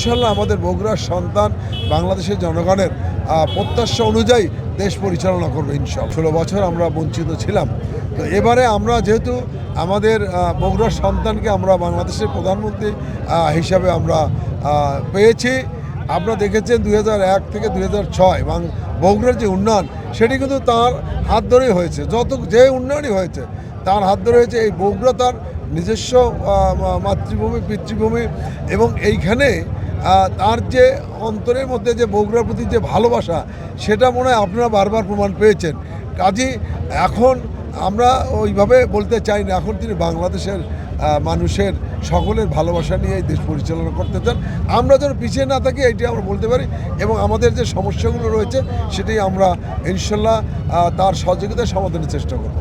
ইনশাল্লাহ আমাদের বগুড়ার সন্তান বাংলাদেশের জনগণের প্রত্যাশা অনুযায়ী দেশ পরিচালনা করবে ইনশাল্লাহ। 16 বছর আমরা বঞ্চিত ছিলাম, তো এবারে আমরা যেহেতু আমাদের বগুড়ার সন্তানকে আমরা বাংলাদেশের প্রধানমন্ত্রী হিসাবে আমরা পেয়েছি। আপনারা দেখেছেন 2001 থেকে 2006 এবং বগুড়ার যে উন্নয়ন সেটি কিন্তু তার হাত ধরেই হয়েছে। যে উন্নয়নই হয়েছে তার হাত ধরে হয়েছে। এই বগুড়া তার নিজস্ব মাতৃভূমি, পিতৃভূমি, এবং এইখানে তার যে অন্তরের মধ্যে যে বগুড়ার প্রতি যে ভালোবাসা, সেটা মনে হয় আপনারা বারবার প্রমাণ পেয়েছেন। কাজেই এখন আমরা ওইভাবে বলতে চাই না, এখন তিনি বাংলাদেশের মানুষের সকলের ভালোবাসা নিয়ে এই দেশ পরিচালনা করতে চান। আমরা যেন পিছিয়ে না থাকি এইটি আমরা বলতে পারি, এবং আমাদের যে সমস্যাগুলো রয়েছে সেটি আমরা ইনশাল্লাহ তার সহযোগিতায় সমাধানের চেষ্টা করব।